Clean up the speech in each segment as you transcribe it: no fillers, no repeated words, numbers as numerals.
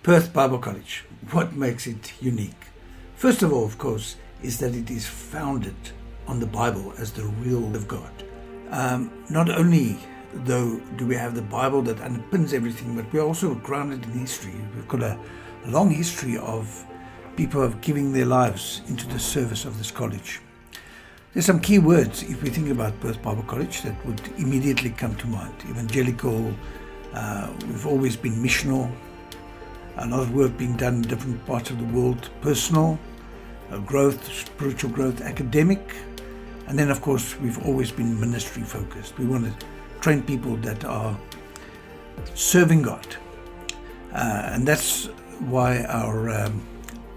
Perth Bible College. What makes it unique? First of all, of course, is that it is founded on the Bible as the real word of God. Not only, though, do we have the Bible that underpins everything, but we're also grounded in history. We've got a long history of people of giving their lives into the service of this college. There's some key words, if we think about Perth Bible College, that would immediately come to mind. Evangelical, we've always been missional, a lot of work being done in different parts of the world, personal, growth, spiritual growth, academic, and then of course we've always been ministry focused. We want to train people that are serving God, and that's why our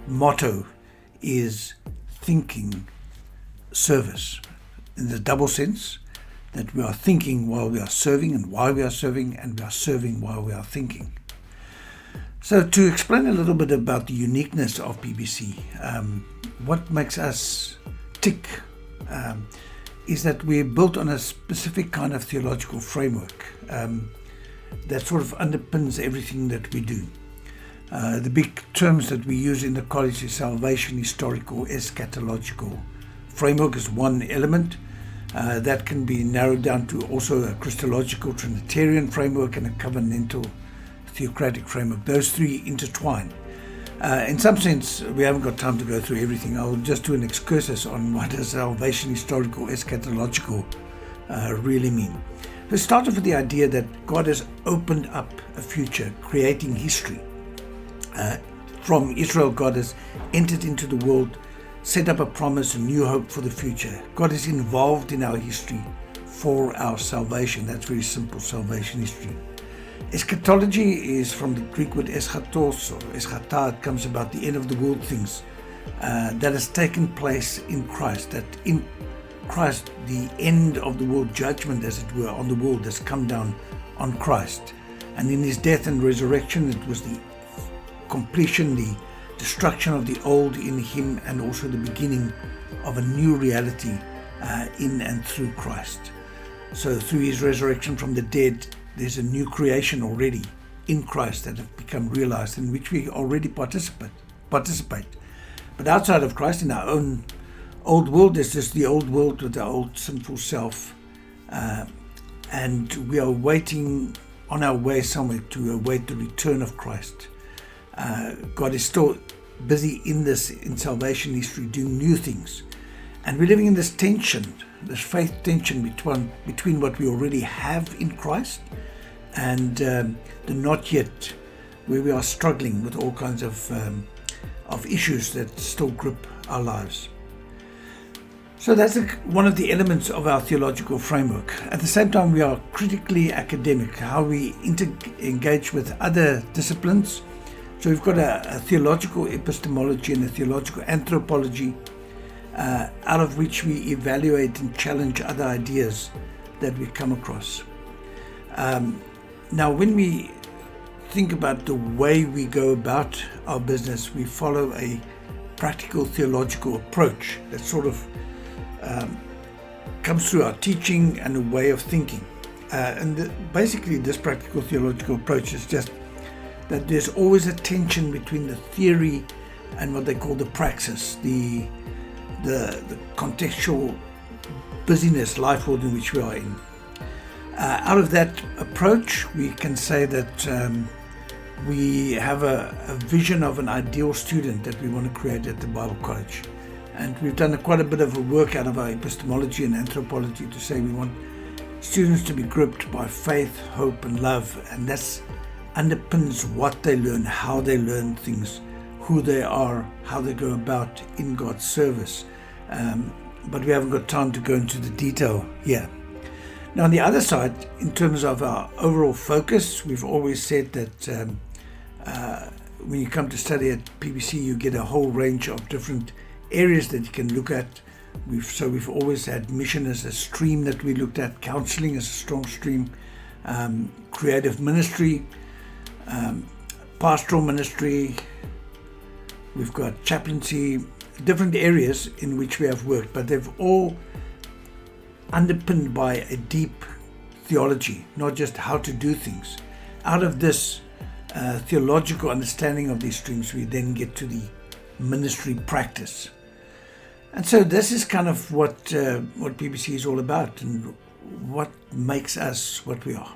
motto is thinking service, in the double sense that we are thinking while we are serving, and while we are serving, and we are serving while we are thinking. So to explain a little bit about the uniqueness of PBC, what makes us tick is that we're built on a specific kind of theological framework that sort of underpins everything that we do. The big terms that we use in the college is salvation, historical, eschatological. Framework is one element. That can be narrowed down to also a Christological Trinitarian framework and a covenantal theocratic framework. Those three intertwine. In some sense, we haven't got time to go through everything. I'll just do an excursus on what does salvation, historical, eschatological really mean. Let's start off with the idea that God has opened up a future, creating history. From Israel, God has entered into the world, set up a promise, a new hope for the future. God is involved in our history for our salvation. That's very simple, salvation history. Eschatology is from the Greek word eschatos or eschata. It comes about the end of the world things that has taken place in Christ. That in Christ, the end of the world judgment, as it were, on the world has come down on Christ. And in his death and resurrection, it was the completion, the destruction of the old in him, and also the beginning of a new reality in and through Christ. So through his resurrection from the dead, there's a new creation already in Christ that have become realized, in which we already participate. But outside of Christ, in our own old world, there's just the old world with our old sinful self, and we are waiting on our way somewhere to await the return of Christ. God is still busy in salvation history, doing new things. And we're living in this tension, this faith tension between what we already have in Christ and the not yet, where we are struggling with all kinds of issues that still grip our lives. So that's one of the elements of our theological framework. At the same time, we are critically academic, how we engage with other disciplines. So we've got a theological epistemology and a theological anthropology, out of which we evaluate and challenge other ideas that we come across. Now, when we think about the way we go about our business, we follow a practical theological approach that sort of comes through our teaching and a way of thinking. Basically, this practical theological approach is just that there's always a tension between the theory and what they call the praxis, the contextual busyness, life world in which we are in. Out of that approach, we can say that we have a vision of an ideal student that we want to create at the Bible College. And we've done quite a bit of a work out of our epistemology and anthropology to say we want students to be gripped by faith, hope, and love. And that's underpins what they learn, how they learn things, who they are, how they go about in God's service. But we haven't got time to go into the detail here. Now, on the other side, in terms of our overall focus, we've always said that when you come to study at PBC, you get a whole range of different areas that you can look at. We've always had mission as a stream that we looked at, counseling as a strong stream, creative ministry, pastoral ministry. We've got chaplaincy, different areas in which we have worked, but they've all underpinned by a deep theology, not just how to do things. Out of this theological understanding of these streams, we then get to the ministry practice. And so this is kind of what PBC is all about, and what makes us what we are.